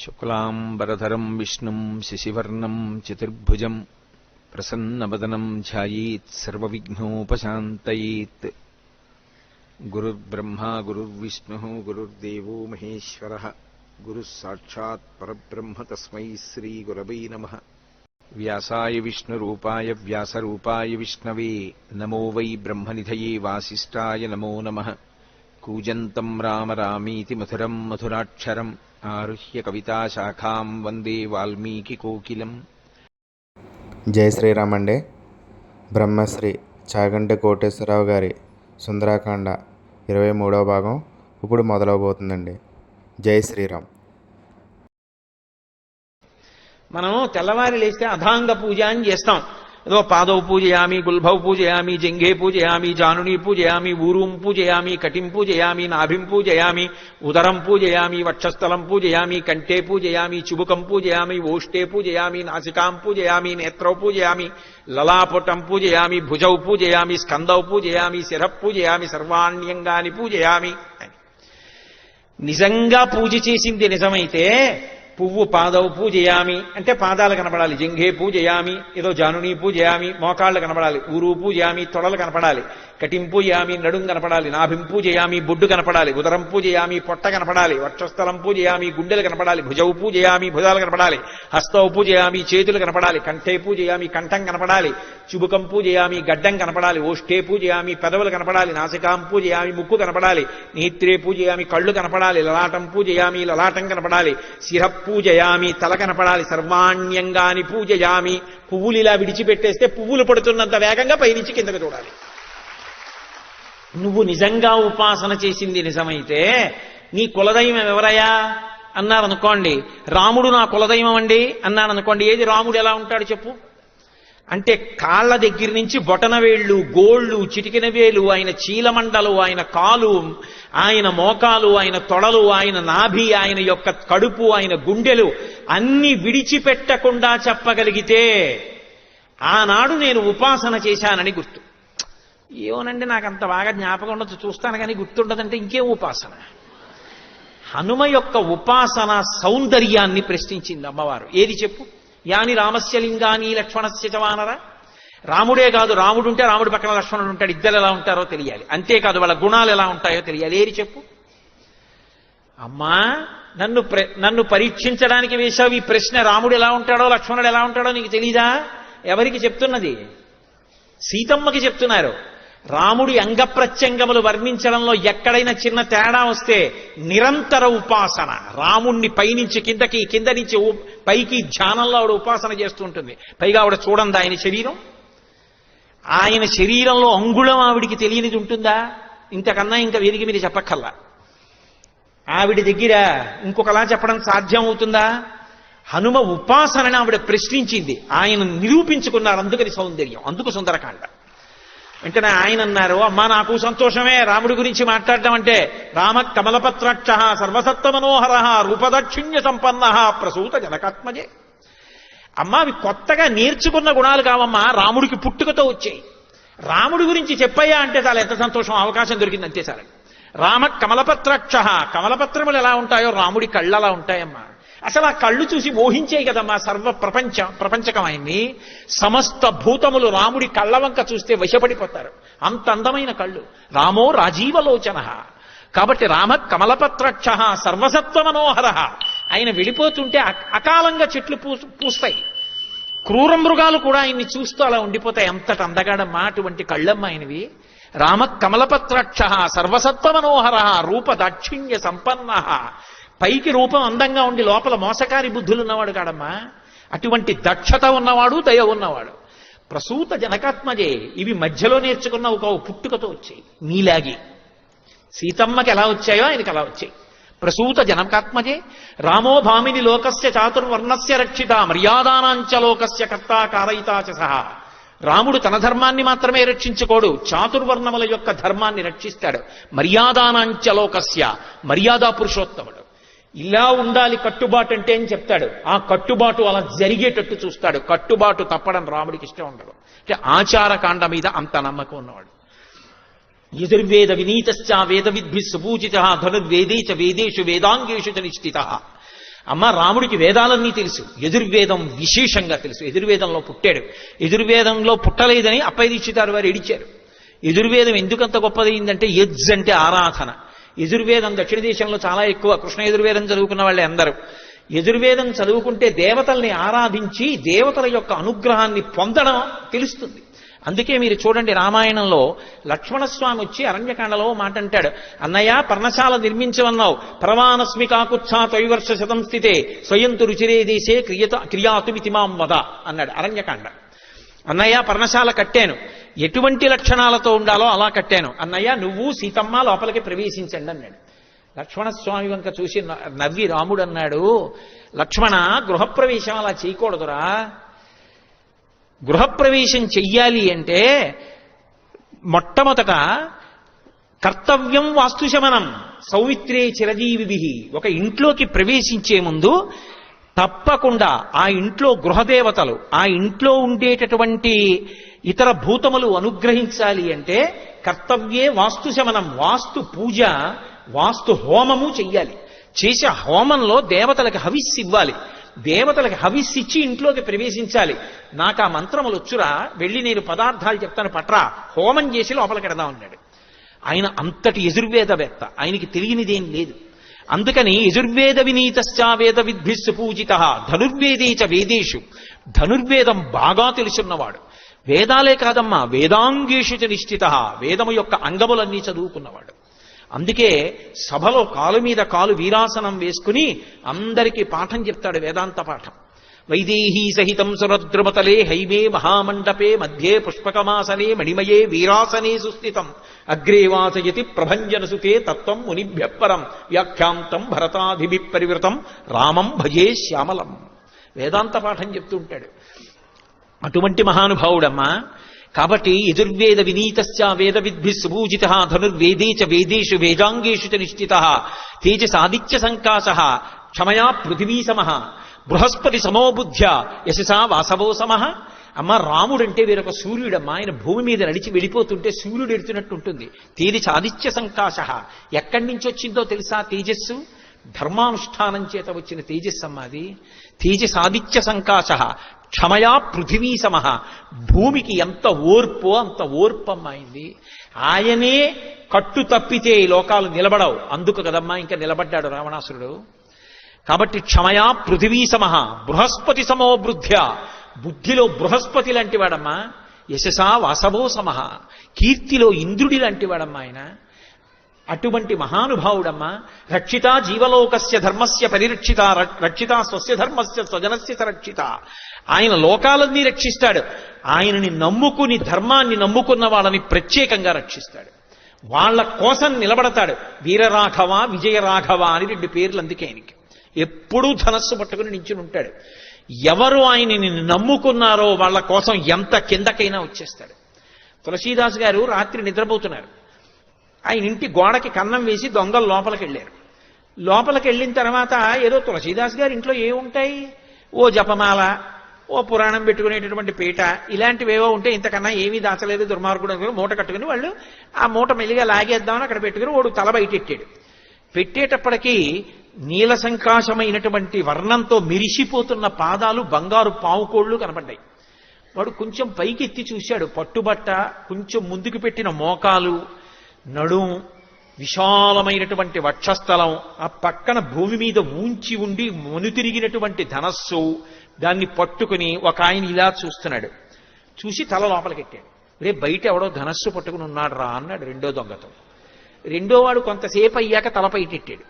శుక్లాంబరధరం విష్ణుం శశివర్ణం చతుర్భుజం ప్రసన్నవదనం ధ్యాయేత్ సర్వవిఘ్నోపశాంతయేత్. గురుర్బ్రహ్మా గురుర్విష్ణుః గురుర్దేవో మహేశ్వరః గురుః సాక్షాత్ పరబ్రహ్మ తస్మై శ్రీగురవై నమః. వ్యాసాయ విష్ణురూపాయ వ్యాసరూపాయ విష్ణవే నమో వై బ్రహ్మనిధయే వాసిష్ఠాయ నమో నమః. కూజంతం రామ రామీతి మధురం మధురాక్షరం ఆరుహ్య కవితాశాఖాం వందే వాల్మీకి కోకిలం. జై శ్రీరామ్ అండి. బ్రహ్మశ్రీ చాగంటి కోటేశ్వరరావు గారి సుందరాకాండ 23వ భాగం ఇప్పుడు మొదలవబోతుందండి. జై శ్రీరామ్. మనం తెల్లవారి లేస్తే అధాంగ పూజ అని చేస్తాం. ఏదో పాదౌ పూజయామి, గుల్భౌ పూజయామి, జంఘే పూజయామి, జానుని పూజయామి, ఊరుం పూజయామి, కటిం పూజయామి, నాభిం పూజయామి, ఉదరం పూజయామి, వక్షస్థలం పూజయామి, కంఠే పూజయామి, చుబుకం పూజయామి, ఓష్టే పూజయామి, నాసికాం పూజయామి, నేత్రౌ పూజయామి, లలాపుటం పూజయామి, భుజౌ పూజయామి, స్కందౌ పూజయామి, శిరః పూజయామి, సర్వాణ్యంగాని పూజయామి. నిజంగా పూజ చేసింది నిజమైతే పువ్వు పాదౌ పూజయామి అంటే పాదాలు కనపడాలి, జంఘే పూజయామి ఏదో జానుని పూజయామి మోకాళ్ళు కనపడాలి, ఊరు పూజయామి తొడలు కనపడాలి, కటిం పూజయామి నడుం కనపడాలి, నాభిం పూజయామి బొడ్డు కనపడాలి, ఉదరం పూజయామి పొట్ట కనపడాలి, వక్షస్థలం పూజయామి గుండెలు కనపడాలి, భుజౌ పూజయామి భుజాలు కనపడాలి, హస్తౌ పూజయామి చేతులు కనపడాలి, కంఠే పూజయామి కంఠం కనపడాలి, చుబుకం పూజయామి గడ్డం కనపడాలి, ఓష్టే పూజయామి పెదవులు కనపడాలి, నాసికాం పూజయామి ముక్కు కనపడాలి, నేత్రే పూజయామి కళ్ళు కనపడాలి, లలాటం పూజయామి లలాటం కనపడాలి, శిరః పూజయామి తల కనపడాలి, సర్వాణ్యంగాని పూజయామి. పువ్వులు ఇలా విడిచిపెట్టేస్తే పువ్వులు పడుతున్నంత వేగంగా పైనుంచి కిందకు చూడాలి. నువ్వు నిజంగా ఉపాసన చేసింది నిజమైతే నీ కులదైవం ఎవరయ్యా అన్నారనుకోండి, రాముడు నా కులదైవం అండి అన్నారనుకోండి. ఏది రాముడు ఎలా ఉంటాడు చెప్పు అంటే కాళ్ల దగ్గర నుంచి బొటనవేళ్లు, గోళ్లు, చిటికిన వేలు, ఆయన చీలమండలు, ఆయన కాలు, ఆయన మోకాలు, ఆయన తొడలు, ఆయన నాభి, ఆయన యొక్క కడుపు, ఆయన గుండెలు అన్ని విడిచిపెట్టకుండా చెప్పగలిగితే ఆనాడు నేను ఉపాసన చేశానని గుర్తు. ఏమోనండి నాకు అంత బాగా జ్ఞాపకం ఉండొచ్చు, చూస్తాను కానీ గుర్తుండదంటే ఇంకేం ఉపాసన. హనుమ యొక్క ఉపాసన సౌందర్యాన్ని ప్రశ్నించింది అమ్మవారు. ఏది చెప్పు? యాని రామస్య లింగాని లక్ష్మణస్య చవానర. రాముడే కాదు, రాముడు ఉంటే రాముడి పక్కన లక్ష్మణుడు ఉంటాడు, ఇద్దరు ఎలా ఉంటారో తెలియాలి. అంతేకాదు వాళ్ళ గుణాలు ఎలా ఉంటాయో తెలియాలి. ఏది చెప్పు? అమ్మా నన్ను పరీక్షించడానికి వేశావు ఈ ప్రశ్న. రాముడు ఎలా ఉంటాడో లక్ష్మణుడు ఎలా ఉంటాడో నీకు తెలీదా? ఎవరికి చెప్తున్నది? సీతమ్మకి చెప్తున్నారు. రాముడి అంగప్రత్యంగములు వర్ణించడంలో ఎక్కడైనా చిన్న తేడా వస్తే నిరంతర ఉపాసన, రాముణ్ణి పైనుంచి కిందకి, కింద నుంచి పైకి ధ్యానంలో ఆవిడ ఉపాసన చేస్తూ ఉంటుంది. పైగా ఆవిడ చూడండి ఆయన శరీరం, ఆయన శరీరంలో అంగుళం ఆవిడికి తెలియనిది ఉంటుందా? ఇంతకన్నా ఇంకా వేదిక మీద చెప్పక్కల్లా. ఆవిడ దగ్గర ఇంకొకలా చెప్పడం సాధ్యం అవుతుందా? హనుమ ఉపాసనని ఆవిడ ప్రశ్నించింది, ఆయన నిరూపించుకున్నారు. అందుకని సౌందర్యం, అందుకు సుందరకాండ. వెంటనే ఆయన అన్నారు, అమ్మా నాకు సంతోషమే రాముడి గురించి మాట్లాడటం అంటే. రామ కమలపత్రాక్ష సర్వసత్వ మనోహర రూపదక్షిణ్య సంపన్న ప్రసూత జనకాత్మజే. అమ్మా అవి కొత్తగా నేర్చుకున్న గుణాలు కావమ్మా, రాముడికి పుట్టుకతో వచ్చాయి. రాముడి గురించి చెప్పయ్యా అంటే చాలా ఎంత సంతోషం, అవకాశం దొరికింది అంతే చాలు. రామ కమలపత్రాక్ష, కమలపత్రములు ఎలా ఉంటాయో రాముడి కళ్ళు అలా ఉంటాయమ్మా. అసలు ఆ కళ్ళు చూసి మోహించాయి కదమ్మా సర్వ ప్రపంచకమైంది. సమస్త భూతములు రాముడి కళ్ళ వంక చూస్తే వశపడిపోతారు, అంత అందమైన కళ్ళు. రామో రాజీవలోచన. కాబట్టి రామ కమలపత్రాక్ష సర్వసత్వ మనోహర. ఆయన వెళ్ళిపోతుంటే అకాలంగా చెట్లు పూస్తాయి, క్రూర మృగాలు కూడా ఆయన్ని చూస్తూ అలా ఉండిపోతాయి. అంతటి అందగాడమ్మా అటువంటి కళ్ళమ్మ ఆయనవి. రామ కమలపత్రాక్ష సర్వసత్వ మనోహర రూప దాక్షిణ్య సంపన్న. పైకి రూపం అందంగా ఉండి లోపల మోసకారి బుద్ధులు ఉన్నవాడు కాడమ్మా. అటువంటి దక్షత ఉన్నవాడు, దయ ఉన్నవాడు. ప్రసూత జనకాత్మజే. ఇవి మధ్యలో నేర్చుకున్న ఒక పుట్టుకతో వచ్చాయి. నీలాగి సీతమ్మకి ఎలా వచ్చాయో ఆయనకి అలా వచ్చాయి. ప్రసూత జనకాత్మజే. రామో భామిని లోకస్య చాతుర్వర్ణస్య రక్షిత మర్యాదానాంచ లోకస్య కర్తా కారయితాచ సహా. రాముడు తన ధర్మాన్ని మాత్రమే రక్షించుకోడు, చాతుర్వర్ణముల యొక్క ధర్మాన్ని రక్షిస్తాడు. మర్యాదానాంచ లోకస్య, మర్యాదా పురుషోత్తముడు. ఇలా ఉండాలి కట్టుబాటు అంటే అని చెప్తాడు. ఆ కట్టుబాటు అలా జరిగేటట్టు చూస్తాడు. కట్టుబాటు తప్పడం రాముడికి ఇష్టం ఉండదు. అంటే ఆచారకాండ మీద అంత నమ్మకం ఉన్నవాడు. యజుర్వేద వినీతశ్చ వేద విద్భి సుపూజిత ధనుర్వేదే చ వేదేషు వేదాంగేషు చ నిష్ఠిత. అమ్మ రాముడికి వేదాలన్నీ తెలుసు, యజుర్వేదం విశేషంగా తెలుసు. యజుర్వేదంలో పుట్టాడు. యజుర్వేదంలో పుట్టలేదని అప్పయ్య దీక్షితారు వారు ఏడిచారు. యజుర్వేదం ఎందుకంత గొప్పదైందంటే యజ్ అంటే ఆరాధన. యజుర్వేదం దక్షిణ దేశంలో చాలా ఎక్కువ. కృష్ణ యజుర్వేదం చదువుకున్న వాళ్ళే అందరూ. యజుర్వేదం చదువుకుంటే దేవతల్ని ఆరాధించి దేవతల యొక్క అనుగ్రహాన్ని పొందడం తెలుస్తుంది. అందుకే మీరు చూడండి, రామాయణంలో లక్ష్మణస్వామి వచ్చి అరణ్యకాండలో మాట అంటాడు, అన్నయ్య పర్ణశాల నిర్మించమన్నావు, పరవానస్మి కాకుత్సా త్వైవర్ష శతం స్థితే స్వయంతు రుచిరే దేశే క్రియాతుమితి మాం వద అన్నాడు అరణ్యకాండ. అన్నయ్య పర్ణశాల కట్టాను, ఎటువంటి లక్షణాలతో ఉండాలో అలా కట్టాను. అన్నయ్య నువ్వు సీతమ్మ లోపలికి ప్రవేశించండి అన్నాడు. లక్ష్మణస్వామి వంక చూసి నవ్వి రాముడు అన్నాడు, లక్ష్మణ గృహప్రవేశం అలా చేయకూడదురా. గృహప్రవేశం చెయ్యాలి అంటే మొట్టమొదట కర్తవ్యం వాస్తుశమనం సౌమిత్రే చిరజీవిభి. ఒక ఇంట్లోకి ప్రవేశించే ముందు తప్పకుండా ఆ ఇంట్లో గృహదేవతలు, ఆ ఇంట్లో ఉండేటటువంటి ఇతర భూతములు అనుగ్రహించాలి అంటే కర్తవ్యే వాస్తుశమనం, వాస్తు పూజ, వాస్తు హోమము చెయ్యాలి. చేసే హోమంలో దేవతలకు హవిస్సు ఇవ్వాలి. దేవతలకు హవిస్సు ఇచ్చి ఇంట్లోకి ప్రవేశించాలి. నాకు ఆ మంత్రములు వచ్చురా, వెళ్ళి నేను పదార్థాలు చెప్తాను పట్రా, హోమం చేసి లోపలికి ఎడదాం అన్నాడు. ఆయన అంతటి యజుర్వేదవేత్త, ఆయనకి తెలియనిదేం లేదు. అందుకని యజుర్వేద వినీతశ్చ వేద విద్భిస్సు పూజిత ధనుర్వేదే చ వేదేషు. ధనుర్వేదం బాగా తెలుసున్నవాడు. వేదాలే కాదమ్మా, వేదాంగేషు చ నిష్ఠిత, వేదము యొక్క అంగములన్నీ చదువుకున్నవాడు. అందుకే సభలో కాలు మీద కాలు వీరాసనం వేసుకుని అందరికీ పాఠం చెప్తాడు, వేదాంత పాఠం. వైదేహీ సహితం సురద్రుమతలే హైమే మహామండపే మధ్యే పుష్పకమాసనే మణిమయే వీరాసనే సుస్థితం అగ్రే వాచయతి ప్రభంజనసుతే తత్వం మునిభ్యపరం వ్యాఖ్యాంతం భరతాధిభి పరివృతం రామం భజే శ్యామలం. వేదాంత పాఠం చెప్తుంటాడు. అటువంటి మహానుభావుడమ్మా. కాబట్టి యజుర్వేద వినీతశ్చ వేద విద్భిస్సు పూజిత ధనుర్వేదే చ వేదేషు వేదాంగేషు చ నిష్ఠిత తేజసాదిత్య సంకాశ క్షమయా పృథివీ సమః బృహస్పతి సమోబుద్ధ్య యశసా వాసవో సమః. అమ్మ రాముడంటే వేరొక సూర్యుడమ్మ. ఆయన భూమి మీద నడిచి వెళ్ళిపోతుంటే సూర్యుడు ఎడుతున్నట్టు ఉంటుంది. తేజసాదిత్య సంకాశ. ఎక్కడి నుంచి వచ్చిందో తెలుసా తేజస్సు? ధర్మానుష్ఠానం చేత వచ్చిన తేజస్సమ్మ అది. తేజసాదిత్య సంకాశ క్షమయా పృథివీ సమః. భూమికి ఎంత ఓర్పో అంత ఓర్పమ్మాయింది. ఆయనే కట్టు తప్పితే ఈ లోకాలు నిలబడవు. అందుకు కదమ్మా ఇంకా నిలబడ్డాడు రావణాసురుడు. కాబట్టి క్షమయా పృథివీ సమః బృహస్పతి సమో బుద్ధ్య. బుద్ధిలో బృహస్పతి లాంటి వాడమ్మా. యశసా వాసవో సమః. కీర్తిలో ఇంద్రుడి లాంటి వాడమ్మా ఆయన. అటువంటి మహానుభావుడమ్మా. రక్షిత జీవలోకస్య ధర్మస్య పరిరక్షిత రక్షిత స్వస్య ధర్మస్య స్వజనస్య సంరక్షిత. ఆయన లోకాలన్నీ రక్షిస్తాడు. ఆయనని నమ్ముకుని ధర్మాన్ని నమ్ముకున్న వాళ్ళని ప్రత్యేకంగా రక్షిస్తాడు. వాళ్ళ కోసం నిలబడతాడు. వీరరాఘవ విజయరాఘవ అని 2 పేర్లు అందుకే ఆయనకి. ఎప్పుడూ ధనస్సు పట్టుకుని నించుని ఉంటాడు. ఎవరు ఆయనని నమ్ముకున్నారో వాళ్ళ కోసం ఎంత కిందకైనా వచ్చేస్తాడు. తులసీదాస్ గారు రాత్రి నిద్రపోతున్నారు. ఆయన ఇంటి గోడకి కన్నం వేసి దొంగలు లోపలికి వెళ్ళారు. లోపలికి వెళ్ళిన తర్వాత ఏదో తులసీదాస్ గారి ఇంట్లో ఏముంటాయి, ఓ జపమాల, ఓ పురాణం పెట్టుకునేటటువంటి పీట, ఇలాంటివేవో ఉంటే ఇంతకన్నా ఏమీ దాచలేదు దుర్మార్గుడు అనుకుని మూట కట్టుకుని వాళ్ళు ఆ మూట మెల్లిగా లాగేద్దామని అక్కడ పెట్టుకుని వాడు తల బయటెట్టాడు. పెట్టేటప్పటికీ నీల సంకాశమైనటువంటి వర్ణంతో మెరిసిపోతున్న పాదాలు, బంగారు పావుకోళ్లు కనపడ్డాయి. వాడు కొంచెం పైకి ఎత్తి చూశాడు. పట్టుబట్ట, కొంచెం ముందుకు పెట్టిన మోకాలు, నడుం, విశాలమైనటువంటి వక్షస్థలం, ఆ పక్కన భూమి మీద ఊంచి ఉండి మనుతిరిగినటువంటి ధనస్సు, దాన్ని పట్టుకుని ఒక ఆయన ఇలా చూస్తున్నాడు. చూసి తల లోపలికెట్టాడు. రే బయట ఎవడో ధనస్సు పట్టుకుని ఉన్నాడు రా అన్నాడు రెండో దొంగతో. రెండో వాడు కొంతసేపు అయ్యాక తల పైటెట్టాడు.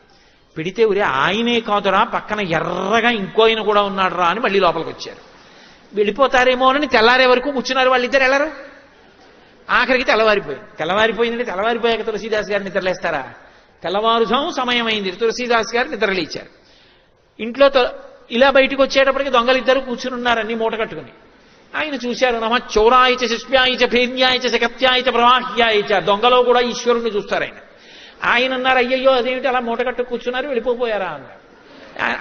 పెడితే ఊరే ఆయనే కాదురా, పక్కన ఎర్రగా ఇంకో ఆయన కూడా ఉన్నాడు రా అని మళ్ళీ లోపలికి వచ్చారు. వెళ్ళిపోతారేమో అని తెల్లారే వరకు కూర్చున్నారు. వాళ్ళిద్దరు వెళ్ళరు. ఆఖరికి తెల్లవారిపోయింది. తెల్లవారిపోయిందంటే తెల్లవారిపోయాక తులసీదాస్ గారు నిద్రలేస్తారా? తెల్లవారుజాము సమయం అయింది. తులసీదాస్ గారు నిద్రలేచారు. ఇంట్లో ఇలా బయటకు వచ్చేటప్పటికి దొంగలిద్దరూ కూర్చుని ఉన్నారు అన్ని మూట కట్టుకుని. ఆయన చూశారు. నమ చౌరాయచ శిష్యాయచ భేన్యాయచ శకత్యాయచ ప్రవాహ్యాయచ. దొంగలో కూడా ఈశ్వరుణ్ణి చూస్తారు ఆయన. ఆయన అన్నారు, అయ్యయ్యో అదేమిటి అలా మూట కట్టు కూర్చున్నారు, వెళ్ళిపోయారా అన్నారు.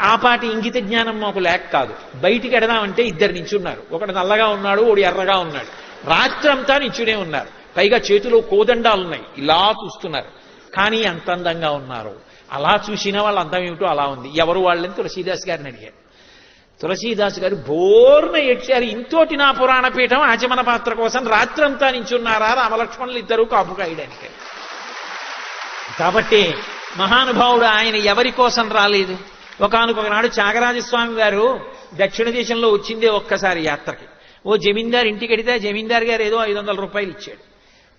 ఆ పాటి ఇంగిత జ్ఞానం మాకు లేక కాదు. బయటికి ఎడదామంటే ఇద్దరు నించున్నారు. ఒకడు నల్లగా ఉన్నాడు, ఒకడు ఎర్రగా ఉన్నాడు. రాత్రంతా నించునే ఉన్నారు. పైగా చేతిలో కోదండాలున్నాయి. ఇలా చూస్తున్నారు. కానీ ఎంత అందంగా ఉన్నారు. అలా చూసిన వాళ్ళ అంతం ఏమిటో అలా ఉంది. ఎవరు వాళ్ళని తులసీదాస్ గారిని అడిగారు. తులసీదాస్ గారు బోర్న ఏడ్చారు. ఇంతోటి నా పురాణ పీఠం ఆచమన పాత్ర కోసం రాత్రంతా నించున్నారా రామలక్ష్మణులు ఇద్దరూ కాపు కాయడానికి. కాబట్టి మహానుభావుడు ఆయన ఎవరి కోసం రాలేదు. ఒకానొకనాడు త్యాగరాజస్వామి గారు దక్షిణ దేశంలో వచ్చిందే ఒక్కసారి యాత్రకి. ఓ జమీందారు ఇంటికి వెడితే జమీందారు గారు ఏదో 500 రూపాయలు ఇచ్చాడు.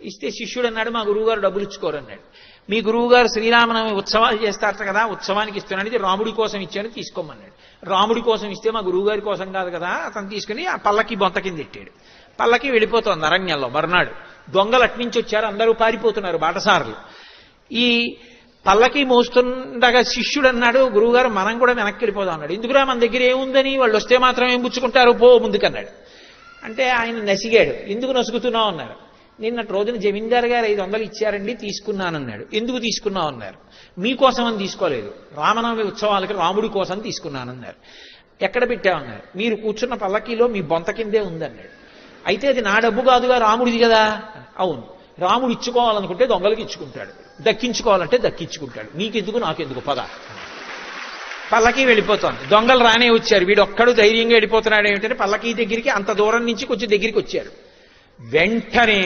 ఇస్తే శిష్యుడు అన్నాడు, మా గురువుగారు డబ్బులు ఇచ్చుకోరు అన్నాడు. మీ గురువుగారు శ్రీరామనవమి ఉత్సవాలు చేస్తారట కదా, ఉత్సవానికి ఇస్తున్నాడు, ఇది రాముడి కోసం ఇచ్చాను తీసుకోమన్నాడు. రాముడి కోసం ఇస్తే మా గురువుగారి కోసం కాదు కదా, అతను తీసుకుని ఆ పల్లకి బొంత కింద ఎట్టాడు. పల్లకి వెళ్ళిపోతోంది అరణ్యంలో. మర్నాడు దొంగలు అట్నుంచి వచ్చారు, అందరూ పారిపోతున్నారు బాటసారులు. ఈ పల్లకి మోస్తుండగా శిష్యుడు అన్నాడు, గురువుగారు మనం కూడా వెనక్కి వెళ్ళిపోదాం అన్నాడు. ఎందుకురా మన దగ్గర ఏముందని, వాళ్ళు వస్తే మాత్రం ఏం పుచ్చుకుంటారు, పో ముందుకన్నాడు. అంటే ఆయన నసిగాడు. ఎందుకు నసుగుతున్నావు అన్నారు. నిన్నటి రోజున జమీందారు గారు 500 ఇచ్చారండి తీసుకున్నానన్నాడు. ఎందుకు తీసుకున్నావు అన్నారు. మీకోసమని తీసుకోలేదు, రామనవమి ఉత్సవాలకి రాముడి కోసం తీసుకున్నానన్నారు. ఎక్కడ పెట్టామన్నారు. మీరు కూర్చున్న పల్లకీలో మీ బొంత కిందే ఉందన్నాడు. అయితే అది నా డబ్బు కాదుగా రాముడిది కదా. అవును, రాముడు ఇచ్చుకోవాలనుకుంటే దొంగలకి ఇచ్చుకుంటాడు, దక్కించుకోవాలంటే దక్కించుకుంటాడు, నీకెందుకు నాకెందుకు పద. పల్లకి వెళ్ళిపోతోంది. దొంగలు రానే వచ్చారు. వీడు ఒక్కడు ధైర్యంగా వెళ్ళిపోతున్నాడు. ఏమిటంటే పల్లకీ దగ్గరికి అంత దూరం నుంచి కొంచెం దగ్గరికి వచ్చారు. వెంటనే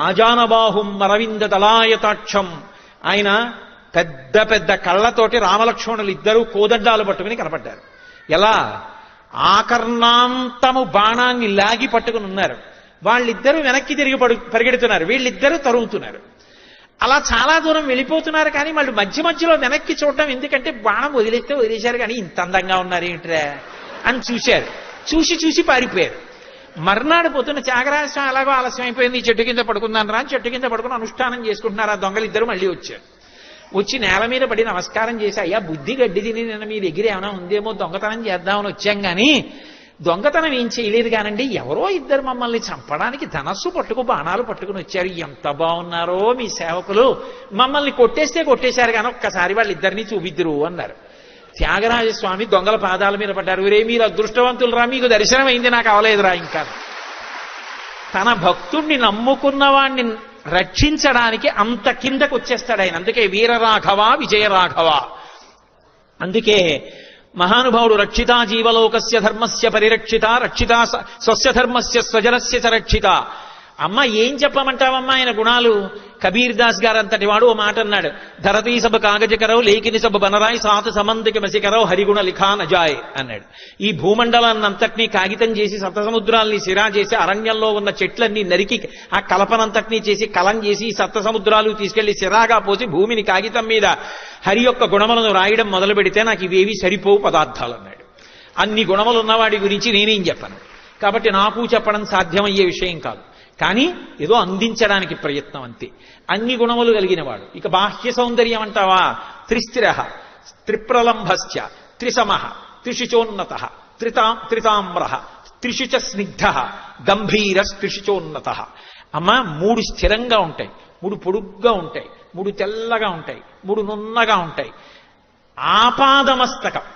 ఆజానబాహుం అరవింద దళాయతాక్షం, ఆయన పెద్ద పెద్ద కళ్ళతోటి రామలక్ష్మణులు ఇద్దరూ కోదండాలు పట్టుకుని కనపడ్డారు. ఎలా? ఆకర్ణాంతము బాణాన్ని లాగి పట్టుకుని ఉన్నారు. వాళ్ళిద్దరూ వెనక్కి తిరిగి పరిగెడుతున్నారు, వీళ్ళిద్దరూ తరుగుతున్నారు. అలా చాలా దూరం వెళ్ళిపోతున్నారు. కానీ వాళ్ళు మధ్య మధ్యలో వెనక్కి చూడటం, ఎందుకంటే బాణం వదిలేస్తే వదిలేశారు కానీ ఇంత అందంగా ఉన్నారు ఏంట్రా అని చూశారు. చూసి పారిపోయారు. మర్నాడు పొద్దున్న త్యాగరాజస్వామి ఎలాగో ఆలస్యం అయిపోయింది, ఈ చెట్టు కింద పడుకుందాను రా అని చెట్టు కింద పడుకుని అనుష్ఠానం చేసుకుంటున్నారు. ఆ దొంగలు ఇద్దరు మళ్ళీ వచ్చారు. వచ్చి నేల మీద పడి నమస్కారం చేసి, అయ్యా బుద్ధి గడ్డి తిని నిన్న మీ దగ్గర ఏమైనా ఉందేమో దొంగతనం చేద్దామని వచ్చాం కానీ దొంగతనం ఏం చేయలేదు కానండి, ఎవరో ఇద్దరు మమ్మల్ని చంపడానికి ధనస్సు పట్టుకు బాణాలు పట్టుకుని వచ్చారు. ఎంత బాగున్నారో మీ సేవకులు, మమ్మల్ని కొట్టేశారు కానీ ఒక్కసారి వాళ్ళిద్దరినీ చూపిద్దురు అన్నారు. త్యాగరాజస్వామి దొంగల పాదాల మీద పడ్డారు. రే మీరు అదృష్టవంతులరా, మీకు దర్శనం అయింది, నాకు అవలేదురా ఇంకా. తన భక్తుణ్ణి నమ్ముకున్న వాణ్ణి రక్షించడానికి అంత కిందకు వచ్చేస్తాడు ఆయన. అందుకే వీరరాఘవ విజయరాఘవ. అందుకే మహానుభావుడు రక్షితా జీవలోకస్య ధర్మస్య పరిరక్షిత, రక్షిత స్వస్య ధర్మస్య స్వజనస్య చ రక్షిత. అమ్మ ఏం చెప్పమంటావమ్మా ఆయన గుణాలు. కబీర్ దాస్ గారు అంతటి వాడు ఓ మాట అన్నాడు, ధరతీ సబ్ కాగజ కరవు లేకిని సబ్ బనరాయ్ సాత సమంతికి మసికరవు హరిగుణ లిఖా నజాయ్ అన్నాడు. ఈ భూమండలాన్ని అంతటినీ కాగితం చేసి సప్తసముద్రాల్ని సిరా చేసి అరణ్యంలో ఉన్న చెట్లన్నీ నరికి ఆ కలపనంతటినీ చేసి కలం చేసి ఈ సప్తసముద్రాలు తీసుకెళ్లి సిరాగా పోసి భూమిని కాగితం మీద హరి యొక్క గుణములను రాయడం మొదలు పెడితే నాకు ఇవేవి సరిపోవు పదార్థాలు అన్నాడు. అన్ని గుణములు ఉన్నవాడి గురించి నేనేం చెప్పను, కాబట్టి నాకు చెప్పడం సాధ్యమయ్యే విషయం కాదు. కానీ ఏదో అందించడానికి ప్రయత్నం అంతే. అన్ని గుణములు కలిగిన వాడు. ఇక బాహ్య సౌందర్యం అంటావా, త్రిస్థిర త్రిప్రలంభశ్చ త్రిసమ త్రిశుచోన్నత త్రితామ్ర త్రిశుచ స్నిగ్ధ గంభీర త్రిశుచోన్నత. అమ్మ 3 స్థిరంగా ఉంటాయి, 3 పొడుగ్గా ఉంటాయి, 3 తెల్లగా ఉంటాయి, 3 నున్నగా ఉంటాయి. ఆపాదమస్తకం,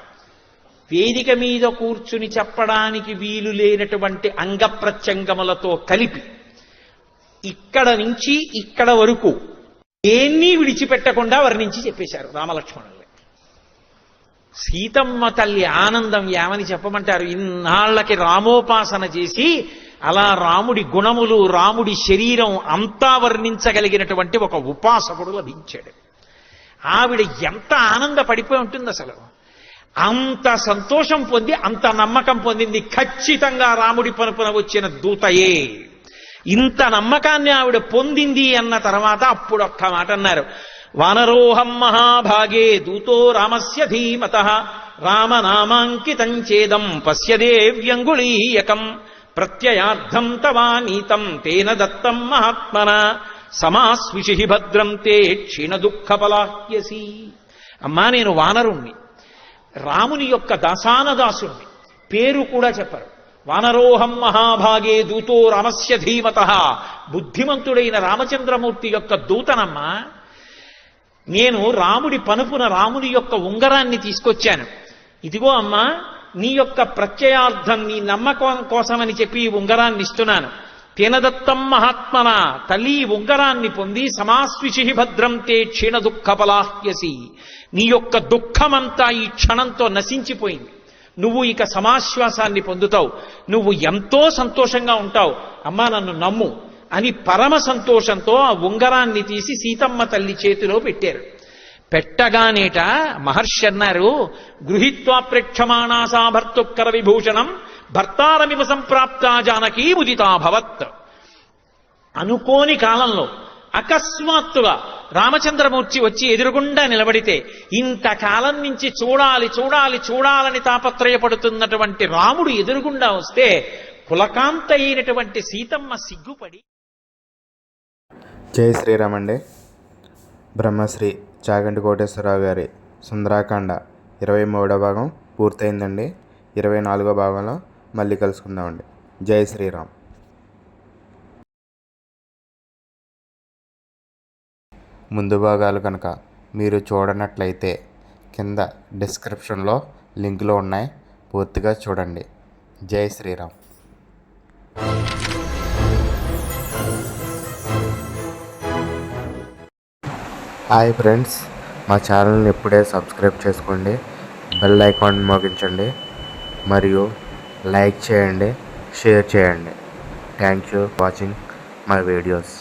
వేదిక మీద కూర్చుని చెప్పడానికి వీలు లేనటువంటి అంగప్రత్యంగములతో కలిపి ఇక్కడ నుంచి ఇక్కడ వరకు దేన్ని విడిచిపెట్టకుండా వర్ణించి చెప్పేశారు రామలక్ష్మణుల్ని. సీతమ్మ తల్లి ఆనందం ఏమని చెప్పమంటారు. ఇన్నాళ్లకి రామోపాసన చేసి అలా రాముడి గుణములు రాముడి శరీరం అంతా వర్ణించగలిగినటువంటి ఒక ఉపాసకుడు లభించాడు. ఆవిడ ఎంత ఆనంద పడిపోయి ఉంటుంది అసలు. అంత సంతోషం పొంది అంత నమ్మకం పొందింది, ఖచ్చితంగా రాముడి పనుపున వచ్చిన దూతయే. ఇంత నమ్మకాన్ని ఆవిడ పొందింది అన్న తర్వాత అప్పుడు ఒక్క మాట అన్నారు, వానరోహం మహాభాగే దూతో రామస్య ధీమతః రామనామాంకితం చేదం పశ్యదేవ్యంగుళీయకం ప్రత్యయార్థం తవానీతం తేన దత్తం మహాత్మన సమాస్విషి భద్రం తే క్షీణ దుఃఖపలాహ్యసి. అమ్మా నేను వానరుణ్ణి, రాముని యొక్క దాసానదాసుణ్ణి, పేరు కూడా చెప్పరు. వానరోహం మహాభాగే దూతో రామస్య ధీమతః, బుద్ధిమంతుడైన రామచంద్రమూర్తి యొక్క దూతనమ్మా. నేను రాముడి పనుపున రాముడి యొక్క ఉంగరాన్ని తీసుకొచ్చాను. ఇదిగో అమ్మా నీ యొక్క ప్రత్యయార్థం నీ నమ్మకం కోసమని చెప్పి ఈ ఉంగరాన్ని ఇస్తున్నాను. తేనదత్తం మహాత్మన, తల్లి ఉంగరాన్ని పొంది సమాస్విషి భద్రం తే క్షీణ దుఃఖపలాహ్యసి, నీ యొక్క దుఃఖమంతా ఈ క్షణంతో నశించిపోయింది. నువ్వు ఇక సమాశ్వాసాన్ని పొందుతావు, నువ్వు ఎంతో సంతోషంగా ఉంటావు, అమ్మా నన్ను నమ్ము అని పరమ సంతోషంతో ఆ ఉంగరాన్ని తీసి సీతమ్మ తల్లి చేతిలో పెట్టారు. పెట్టగానేట మహర్షి అన్నారు, గృహీత్వా ప్రేక్షమాణాసా భర్తుక్కర విభూషణం భర్తారమివ సంప్రాప్త జానకీ ముదితాభవత్. అనుకోని కాలంలో అకస్మాత్తుగా రామచంద్రమూర్తి వచ్చి ఎదురుగుండా నిలబడితే ఇంతకాలం నుంచి చూడాలి చూడాలి చూడాలని తాపత్రయపడుతున్నటువంటి రాముడు ఎదురుగుండా వస్తే పులకాంత అయినటువంటి సీతమ్మ సిగ్గుపడి. జై శ్రీరామ్ అండి. బ్రహ్మశ్రీ చాగంటి కోటేశ్వరరావు గారి సుందరాకాండ 23వ భాగం పూర్తయిందండి. 24వ భాగంలో మళ్ళీ కలుసుకుందామండి. జై శ్రీరామ్. ముందు భాగాలు కనుక మీరు చూడనట్లయితే కింద డిస్క్రిప్షన్లో లింకులు ఉన్నాయి, పూర్తిగా చూడండి. జై శ్రీరామ్. హాయ్ ఫ్రెండ్స్, మా ఛానల్ని ఇప్పుడే సబ్స్క్రైబ్ చేసుకోండి, బెల్ ఐకాన్ మోగించండి మరియు లైక్ చేయండి, షేర్ చేయండి. Thank you watching my videos.